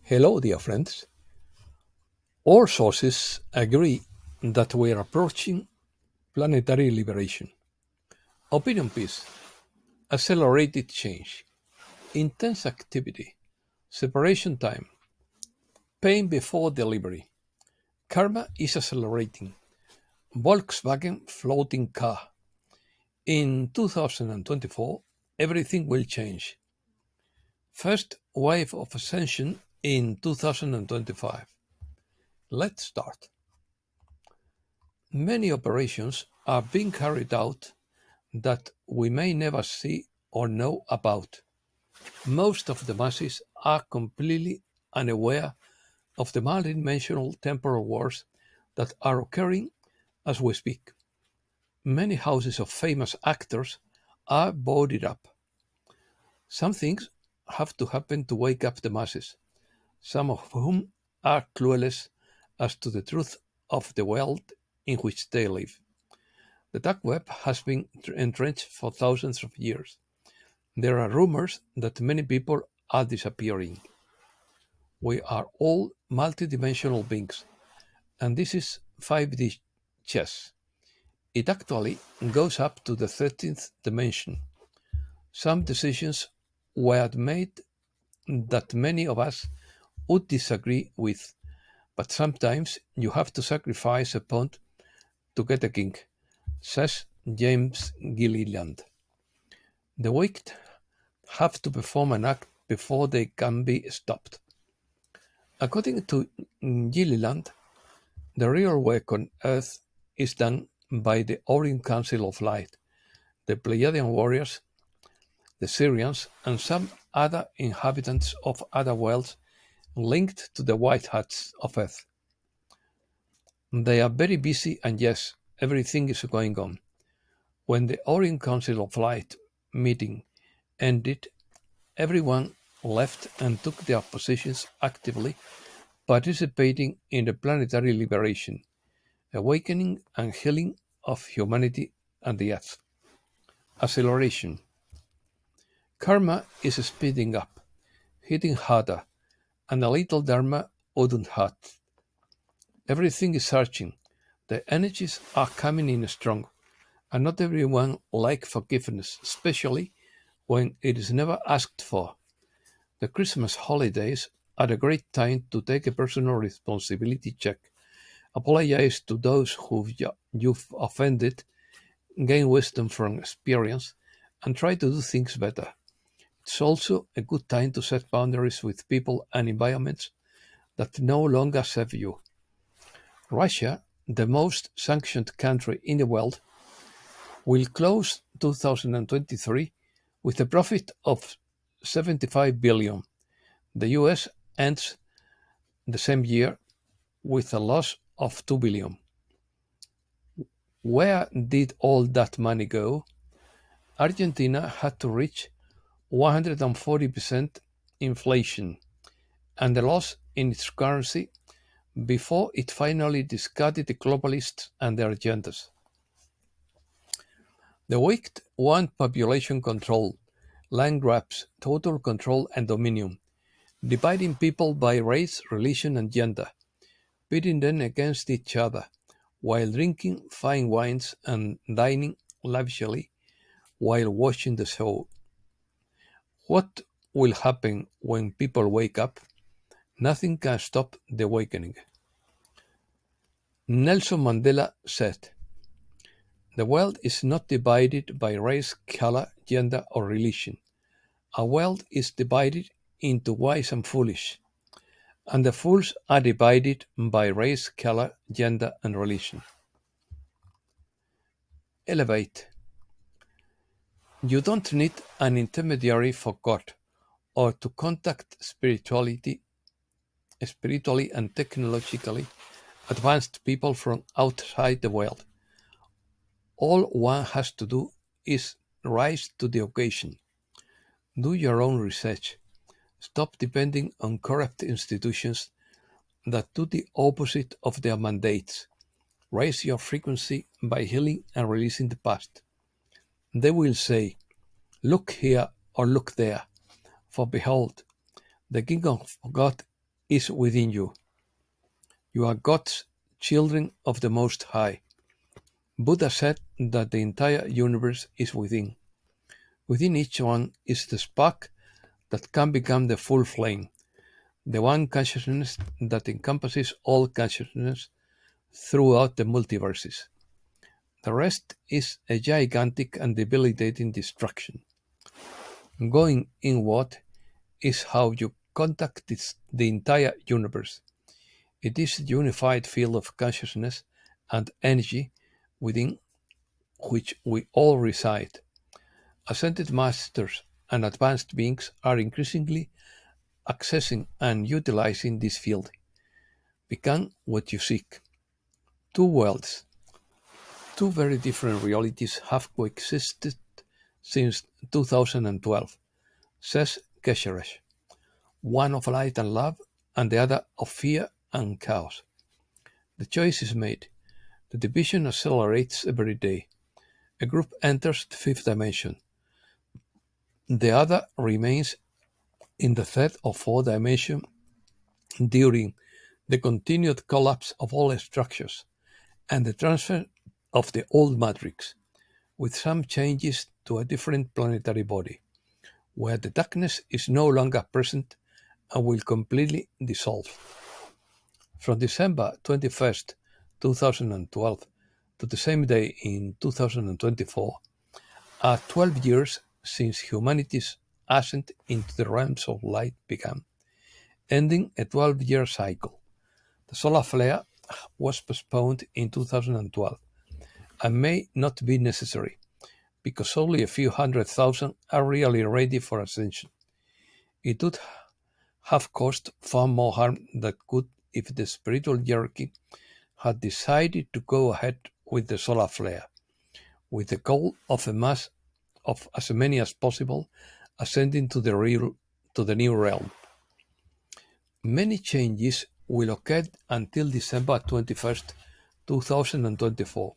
Hello, dear friends. All sources agree that we are approaching planetary liberation. Opinion piece, accelerated change, intense activity, separation time, pain before delivery. Karma is accelerating. Volkswagen floating car. In 2024, everything will change. First wave of ascension in 2025. Let's start. Many operations are being carried out that we may never see or know about. Most of the masses are completely unaware of the multidimensional temporal wars that are occurring as we speak. Many houses of famous actors are boarded up. Some things have to happen to wake up the masses, some of whom are clueless as to the truth of the world in which they live. The dark web has been entrenched for thousands of years. There are rumors that many people are disappearing. We are all multidimensional beings, and this is 5D chess. It actually goes up to the 13th dimension. Some decisions were made that many of us would disagree with, but sometimes you have to sacrifice a pawn to get a king, says James Gilliland. The wicked have to perform an act before they can be stopped. According to Gilliland, the real work on Earth is done by the Orient Council of Light, the Pleiadian warriors, the Syrians, and some other inhabitants of other worlds linked to the White Hats of Earth. They are very busy, and yes, everything is going on. When the Orient Council of Light meeting ended, everyone left and took their positions actively participating in the planetary liberation, awakening and healing of humanity and the earth. Acceleration. Karma is speeding up, hitting harder, and a little dharma wouldn't hurt. Everything is surging. The energies are coming in strong, and not everyone likes forgiveness, especially when it is never asked for. The Christmas holidays are a great time to take a personal responsibility check, apologize to those who you've offended, gain wisdom from experience, and try to do things better. It's also a good time to set boundaries with people and environments that no longer serve you. Russia, the most sanctioned country in the world, will close 2023 with a profit of 75 billion. The US ends the same year with a loss of 2 billion. Where did all that money go? Argentina had to reach 140% inflation and a loss in its currency before it finally discarded the globalists and their agendas. The wicked want population control, land grabs, total control and dominion, dividing people by race, religion, and gender, pitting them against each other, while drinking fine wines and dining lavishly while watching the show. What will happen when people wake up? Nothing can stop the awakening. Nelson Mandela said, "The world is not divided by race, color, gender, or religion. Our world is divided into wise and foolish, and the fools are divided by race, color, gender, and religion." Elevate. You don't need an intermediary for God or to contact spiritually and technologically advanced people from outside the world. All one has to do is rise to the occasion. Do your own research. Stop depending on corrupt institutions that do the opposite of their mandates. Raise your frequency by healing and releasing the past. They will say, "Look here or look there, for behold, the kingdom of God is within you. You are God's children of the Most High. Buddha said that the entire universe is within. Within each one is the spark that can become the full flame, the one consciousness that encompasses all consciousness throughout the multiverses. The rest is a gigantic and debilitating distraction. Going inward is how you contact the entire universe. It is a unified field of consciousness and energy within which we all reside. Ascended masters and advanced beings are increasingly accessing and utilizing this field. Become what you seek. Two worlds, two very different realities have coexisted since 2012, says Gesheresh. One of light and love, and the other of fear and chaos. The choice is made. The division accelerates every day. A group enters the fifth dimension. The other remains in the third or fourth dimension during the continued collapse of all structures and the transfer of the old matrix, with some changes to a different planetary body, where the darkness is no longer present and will completely dissolve. From December 21st, 2012 to the same day in 2024 are 12 years since humanity's ascent into the realms of light began, ending a 12-year cycle. The solar flare was postponed in 2012 and may not be necessary because only a few 100,000 are really ready for ascension. It would have caused far more harm than good if the spiritual hierarchy had decided to go ahead with the solar flare, with the goal of as many as possible ascending to the new realm. Many changes will occur until December 21st, 2024,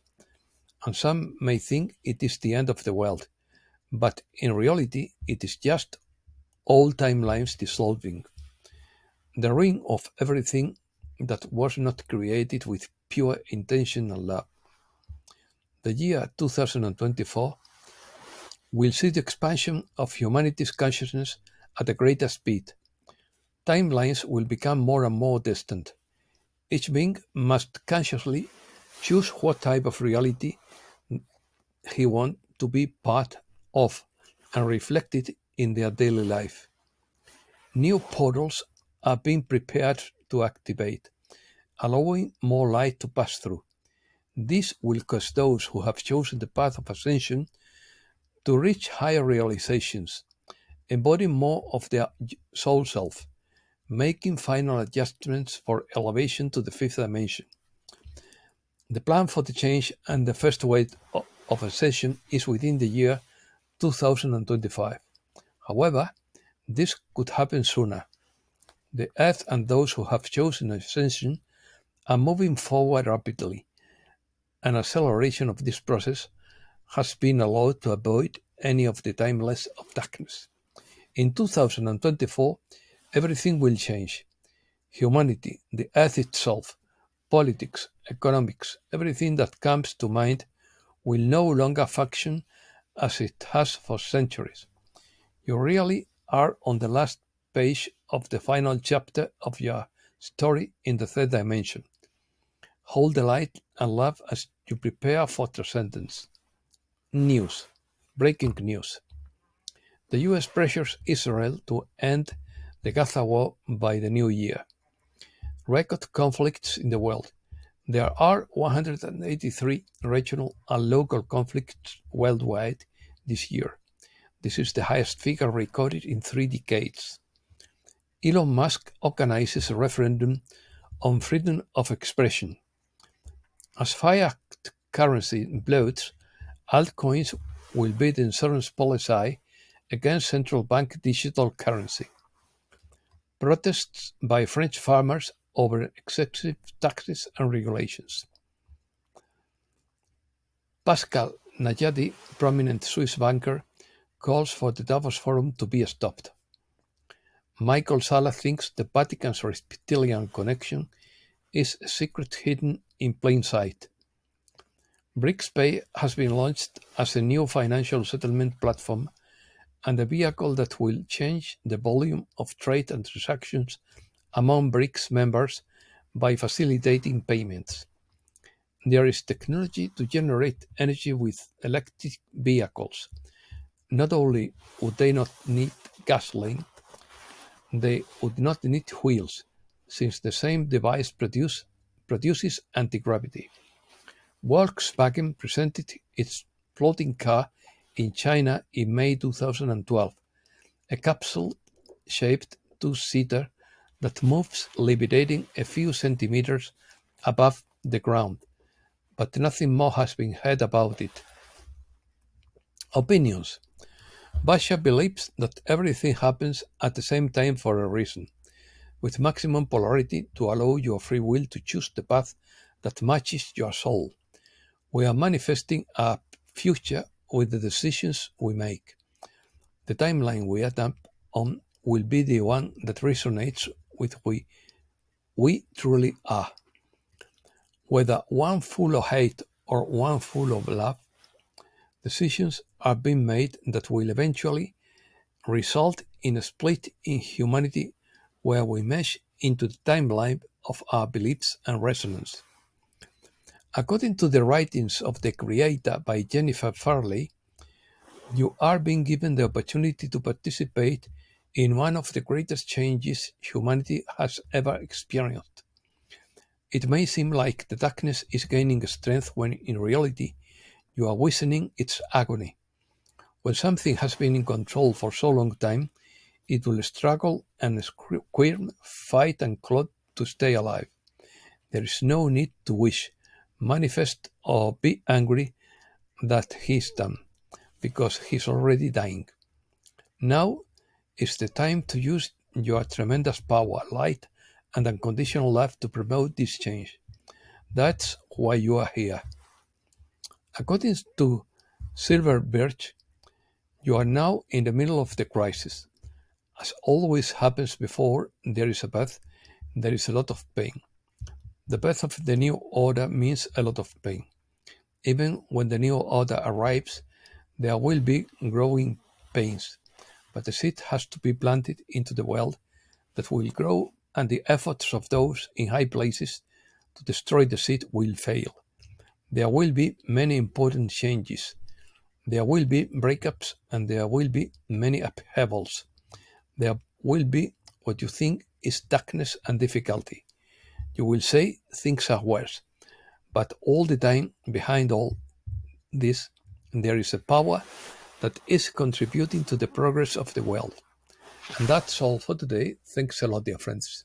and some may think it is the end of the world, but in reality it is just old timelines dissolving, the ring of everything that was not created with pure intention and love. The year 2024 will see the expansion of humanity's consciousness at a greater speed. Timelines will become more and more distant. Each being must consciously choose what type of reality he wants to be part of and reflect it in their daily life. New portals are being prepared to activate, allowing more light to pass through. This will cause those who have chosen the path of ascension to reach higher realizations, embody more of their soul self, making final adjustments for elevation to the fifth dimension. The plan for the change and the first wave of ascension is within the year 2025. However, this could happen sooner. The Earth and those who have chosen ascension are moving forward rapidly. An acceleration of this process has been allowed to avoid any of the timeless of darkness. In 2024, everything will change. Humanity, the earth itself, politics, economics, everything that comes to mind will no longer function as it has for centuries. You really are on the last page of the final chapter of your story in the third dimension. Hold the light and love as you prepare for transcendence. News. Breaking news. The US pressures Israel to end the Gaza war by the new year. Record conflicts in the world. There are 183 regional and local conflicts worldwide this year. This is the highest figure recorded in 3 decades. Elon Musk organizes a referendum on freedom of expression. As fiat currency implodes, altcoins will be the insurance policy against central bank digital currency. Protests by French farmers over excessive taxes and regulations. Pascal Najadi, prominent Swiss banker, calls for the Davos Forum to be stopped. Michael Sala thinks the Vatican's reptilian connection is a secret hidden in plain sight. BRICS-Pay has been launched as a new financial settlement platform and a vehicle that will change the volume of trade and transactions among BRICS members by facilitating payments. There is technology to generate energy with electric vehicles. Not only would they not need gasoline, they would not need wheels, since the same device produces anti-gravity. Volkswagen presented its floating car in China in May 2012, a capsule-shaped two-seater that moves levitating a few centimeters above the ground, but nothing more has been heard about it. Opinions. Basha believes that everything happens at the same time for a reason, with maximum polarity to allow your free will to choose the path that matches your soul. We are manifesting a future with the decisions we make. The timeline we adapt on will be the one that resonates with who we truly are. Whether one full of hate or one full of love, decisions are being made that will eventually result in a split in humanity where we mesh into the timeline of our beliefs and resonance. According to the writings of The Creator by Jennifer Farley, you are being given the opportunity to participate in one of the greatest changes humanity has ever experienced. It may seem like the darkness is gaining strength when in reality you are witnessing its agony. When something has been in control for so long time, it will struggle and squirm, fight and claw to stay alive. There is no need to wish, manifest or be angry that he's done, because he's already dying. Now is the time to use your tremendous power, light, and unconditional love to promote this change. That's why you are here. According to Silver Birch, you are now in the middle of the crisis. As always happens before there is a birth, there is a lot of pain. The birth of the new order means a lot of pain. Even when the new order arrives, there will be growing pains, but the seed has to be planted into the world that will grow, and the efforts of those in high places to destroy the seed will fail. There will be many important changes. There will be breakups and there will be many upheavals. There will be what you think is darkness and difficulty. You will say things are worse, but all the time behind all this, there is a power that is contributing to the progress of the world. And that's all for today. Thanks a lot, dear friends.